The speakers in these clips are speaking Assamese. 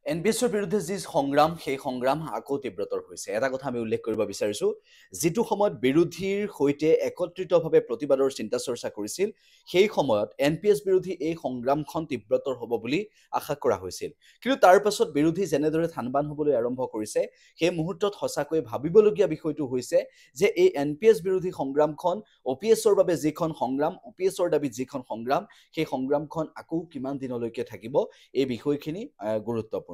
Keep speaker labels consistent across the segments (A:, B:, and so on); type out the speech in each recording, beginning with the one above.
A: এনপিএছৰ বিৰুদ্ধে যি সংগ্ৰাম সেই সংগ্ৰাম আকৌ তীব্ৰতৰ হৈছে। এটা কথা আমি উল্লেখ কৰিব বিচাৰিছোঁ, যিটো সময়ত বিৰোধীৰ সৈতে একত্ৰিতভাৱে প্ৰতিবাদৰ চিন্তা চৰ্চা কৰিছিল, সেই সময়ত এনপিএছ বিৰোধী এই সংগ্ৰামখন তীব্ৰতৰ হ'ব বুলি আশা কৰা হৈছিল। কিন্তু তাৰ পাছত বিৰোধী যেনেদৰে থানবান হ'বলৈ আৰম্ভ কৰিছে, সেই মুহূৰ্তত সঁচাকৈ ভাবিবলগীয়া বিষয়টো হৈছে যে এই এনপিএছ বিৰোধী সংগ্ৰামখন অপিএছৰ বাবে যিখন সংগ্ৰাম, অপিএছৰ দাবীত যিখন সংগ্ৰাম, সেই সংগ্ৰামখন আকৌ কিমান দিনলৈকে থাকিব, এই বিষয়খিনি গুৰুত্বপূৰ্ণ।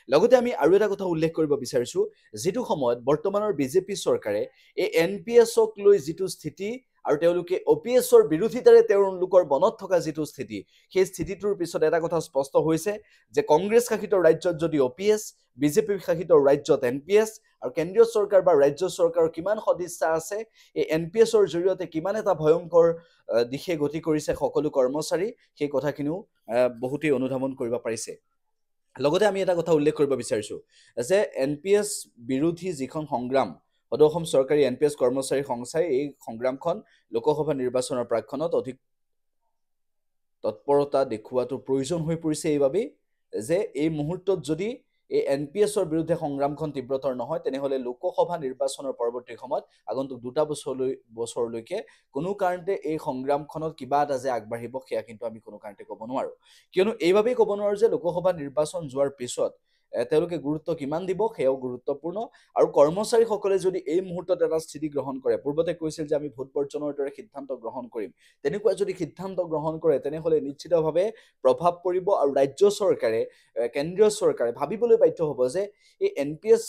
A: লগতে আমি আৰু এটা কথা উল্লেখ কৰিব বিচাৰিছোঁ, যিটো সময়ত বৰ্তমানৰ বিজেপি চৰকাৰে এই এনপিএছক লৈ যিটো স্থিতি আৰু তেওঁলোকে অপিএছৰ বিৰোধিতাৰে তেওঁলোকৰ মনত থকা যিটো স্থিতি, সেই স্থিতিটোৰ পিছত এটা কথা স্পষ্ট হৈছে যে কংগ্ৰেছ শাসিত ৰাজ্যত যদি অপিএছ, বিজেপি শাসিত ৰাজ্যত এনপিএছ, আৰু কেন্দ্ৰীয় চৰকাৰ বা ৰাজ্য চৰকাৰৰ কিমান সদিচ্ছা আছে, এই এনপিএছৰ জৰিয়তে কিমান এটা ভয়ংকৰ দিশে গতি কৰিছে সকলো কৰ্মচাৰী, সেই কথাখিনিও বহুতেই অনুধাৱন কৰিব পাৰিছে। লগতে আমি এটা কথা উল্লেখ কৰিব বিচাৰিছোঁ যে এনপিএছ বিৰোধী যিখন সংগ্ৰাম, সদৌ অসম চৰকাৰী এনপিএছ কৰ্মচাৰী সংস্থাই এই সংগ্ৰামখন লোকসভা নিৰ্বাচনৰ প্ৰাক্ষণত অধিক তৎপৰতা দেখুওৱাটো প্ৰয়োজন হৈ পৰিছে এইবাবেই যে এই মুহূৰ্তত যদি এই এনপিএছৰ বিৰুদ্ধে সংগ্ৰামখন তীব্ৰতৰ নহয়, তেনেহ'লে লোকসভা নিৰ্বাচনৰ পৰৱৰ্তী সময়ত আগন্তুক 2টা বছৰলৈকে কোনো কাৰণতে এই সংগ্ৰামখনত কিবা এটা যে আগবাঢ়িব, সেয়া কিন্তু আমি কোনো কাৰণতে ক'ব নোৱাৰোঁ। কিয়নো এইবাবেই ক'ব নোৱাৰোঁ যে লোকসভা নিৰ্বাচন যোৱাৰ পিছত তেওঁলোকে গুৰুত্ব কিমান দিব, সেয়াও গুৰুত্বপূৰ্ণ। আৰু কৰ্মচাৰীসকলে যদি এই মুহূৰ্তত এটা স্থিতি গ্ৰহণ কৰে, পূৰ্বতে কৈছিল যে আমি ভোট বৰ্জনৰ দৰে সিদ্ধান্ত গ্ৰহণ কৰিম, তেনেকুৱা যদি সিদ্ধান্ত গ্ৰহণ কৰে, তেনেহ'লে নিশ্চিতভাৱে প্ৰভাৱ পৰিব আৰু ৰাজ্য চৰকাৰে, কেন্দ্ৰীয় চৰকাৰে ভাবিবলৈ বাধ্য হ'ব যে এই এনপিএছ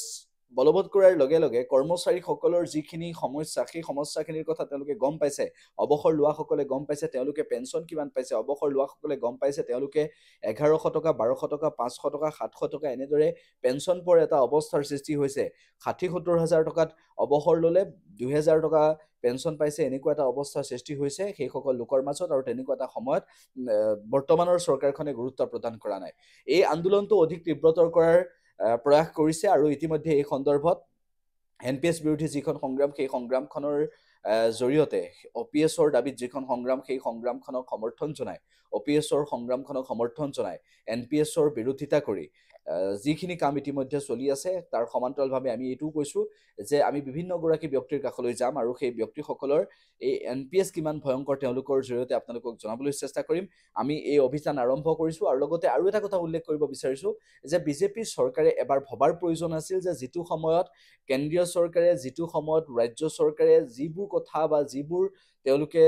A: বলবৎ কৰাৰ লগে লগে কৰ্মচাৰীসকলৰ যিখিনি সমস্যা, সেই সমস্যাখিনিৰ কথা তেওঁলোকে গম পাইছে, অৱসৰ লোৱাসকলে গম পাইছে তেওঁলোকে পেঞ্চন কিমান পাইছে, অৱসৰ লোৱাসকলে গম পাইছে তেওঁলোকে 1100 টকা, 1200 টকা, 500 টকা, 700 টকা এনেদৰে পেঞ্চন পোৱাৰ এটা অৱস্থাৰ সৃষ্টি হৈছে। 60-70 হাজাৰ টকাত অৱসৰ ল'লে 2000 টকা পেঞ্চন পাইছে, এনেকুৱা এটা অৱস্থাৰ সৃষ্টি হৈছে সেইসকল লোকৰ মাজত। আৰু তেনেকুৱা এটা সময়ত বৰ্তমানৰ চৰকাৰখনে গুৰুত্ব প্ৰদান কৰা নাই। এই আন্দোলনটো অধিক তীব্ৰতৰ কৰাৰ প্ৰয়াস কৰিছে আৰু ইতিমধ্যে এই সন্দৰ্ভত এনপিএছ বিৰোধী যিখন সংগ্ৰাম, সেই সংগ্ৰামখনৰ জৰিয়তে অপিএছৰ দাবীত যিখন সংগ্ৰাম, সেই সংগ্ৰামখনক সমৰ্থন জনায়, অপিএছৰ সংগ্ৰামখনক সমৰ্থন জনায়, এনপিএছৰ বিৰোধিতা কৰি যিখিনি কাম ইতিমধ্যে চলি আছে, তাৰ সমান্তৰালভাৱে আমি এইটোও কৈছোঁ যে আমি বিভিন্নগৰাকী ব্যক্তিৰ কাষলৈ যাম আৰু সেই ব্যক্তিসকলৰ এই এনপিএছ কিমান ভয়ংকৰ তেওঁলোকৰ জৰিয়তে আপোনালোকক জনাবলৈ চেষ্টা কৰিম। আমি এই অভিযান আৰম্ভ কৰিছোঁ। আৰু লগতে আৰু এটা কথা উল্লেখ কৰিব বিচাৰিছোঁ যে বিজেপি চৰকাৰে এবাৰ ভবাৰ প্ৰয়োজন আছিল যে যিটো সময়ত কেন্দ্ৰীয় চৰকাৰে, যিটো সময়ত ৰাজ্য চৰকাৰে যিবোৰ কথা বা যিবোৰ তেওঁলোকে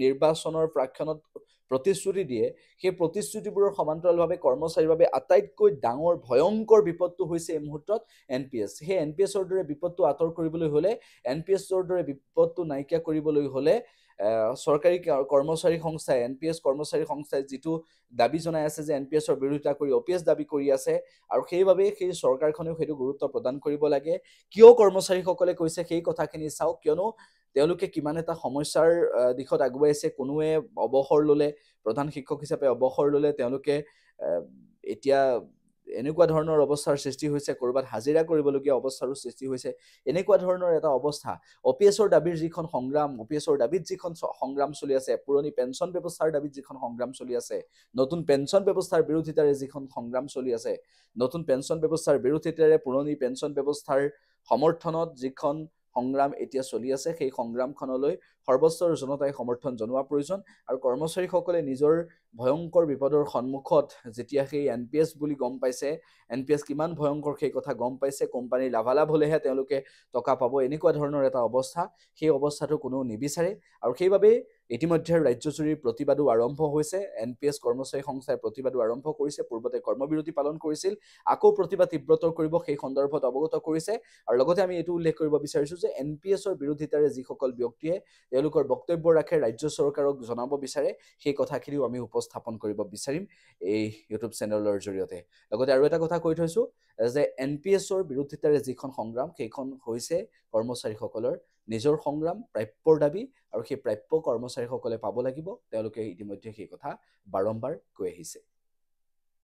A: নিৰ্বাচনৰ প্ৰাক্ষণত প্ৰতিশ্ৰুতি দিয়ে, সেই প্ৰতিশ্ৰুতিবোৰৰ সমান্তৰালভাৱে কৰ্মচাৰীৰ বাবে আটাইতকৈ ডাঙৰ ভয়ংকৰ বিপদটো হৈছে এই মুহূৰ্তত এনপিএছ। সেই এনপিএছৰ দৰে বিপদটো আঁতৰ কৰিবলৈ হ'লে, এনপিএছৰ দৰে বিপদটো নাইকিয়া কৰিবলৈ হ'লে চৰকাৰী কৰ্মচাৰী সংস্থাই, এনপিএছ কৰ্মচাৰী সংস্থাই যিটো দাবী জনাই আছে যে এনপিএছৰ বিৰোধিতা কৰি অপিএছ দাবী কৰি আছে, আৰু সেইবাবে সেই চৰকাৰখনেও সেইটো গুৰুত্ব প্ৰদান কৰিব লাগে। কিয় কৰ্মচাৰীসকলে কৈছে সেই কথাখিনি চাওক, কিয়নো তেওঁলোকে কিমান এটা সমস্যাৰ দিশত আগুৱাইছে। কোনোৱে অৱসৰ ল'লে, প্ৰধান শিক্ষক হিচাপে অৱসৰ ল'লে, তেওঁলোকে এতিয়া এনেকুৱা ধৰণৰ অৱস্থাৰ সৃষ্টি হৈছে, ক'ৰবাত হাজিৰা কৰিবলগীয়া অৱস্থাৰো সৃষ্টি হৈছে। এনেকুৱা ধৰণৰ এটা অৱস্থা, অপিএছৰ দাবীৰ যিখন সংগ্ৰাম, অপিএছৰ দাবীত যিখন সংগ্ৰাম চলি আছে, পুৰণি পেঞ্চন ব্যৱস্থাৰ দাবীত যিখন সংগ্ৰাম চলি আছে, নতুন পেঞ্চন ব্যৱস্থাৰ বিৰোধিতাৰে যিখন সংগ্ৰাম চলি আছে, নতুন পেঞ্চন ব্যৱস্থাৰ বিৰোধিতাৰে পুৰণি পেঞ্চন ব্যৱস্থাৰ সমৰ্থনত যিখন সংগ্ৰাম এতিয়া চলি আছে, সেই সংগ্ৰামখনলৈ সৰ্বস্তৰ জনতাই সমৰ্থন জনোৱা প্ৰয়োজন। আৰু কৰ্মচাৰীসকলে নিজৰ ভয়ংকৰ বিপদৰ সন্মুখত যেতিয়া সেই এনপিএছ বুলি গম পাইছে, এনপিএছ কিমান ভয়ংকৰ সেই কথা গম পাইছে, কোম্পানীৰ লাভালাভ হ'লেহে তেওঁলোকে টকা পাব, এনেকুৱা ধৰণৰ এটা অৱস্থা, সেই অৱস্থাটো কোনেও নিবিচাৰে। আৰু সেইবাবেই ইতিমধ্যে ৰাজ্যজুৰি প্ৰতিবাদো আৰম্ভ হৈছে। এনপিএছ কৰ্মচাৰী সংস্থাই প্ৰতিবাদো আৰম্ভ কৰিছে, পূৰ্বতে কৰ্মবিৰতি পালন কৰিছিল, আকৌ প্ৰতিবাদ তীব্ৰতৰ কৰিব, সেই সন্দৰ্ভত অৱগত কৰিছে। আৰু লগতে আমি এইটো উল্লেখ কৰিব বিচাৰিছোঁ যে এনপিএছৰ বিৰোধিতাৰে যিসকল ব্যক্তিয়ে তেওঁলোকৰ বক্তব্য ৰাখে, ৰাজ্য চৰকাৰক জনাব বিচাৰে, সেই কথাখিনিও আমি উপস্থাপন কৰিব বিচাৰিম এই ইউটিউব চেনেলৰ জৰিয়তে। লগতে আৰু এটা কথা কৈ থৈছোঁ যে এনপিএছৰ বিৰোধিতাৰে যিখন সংগ্ৰাম, সেইখন হৈছে কৰ্মচাৰীসকলৰ নিজৰ সংগ্ৰাম, প্ৰাপ্যৰ দাবী, আৰু সেই প্ৰাপ্য কৰ্মচাৰীসকলে পাব লাগিব। তেওঁলোকে ইতিমধ্যে সেই কথা বাৰম্বাৰ কৈ আহিছে।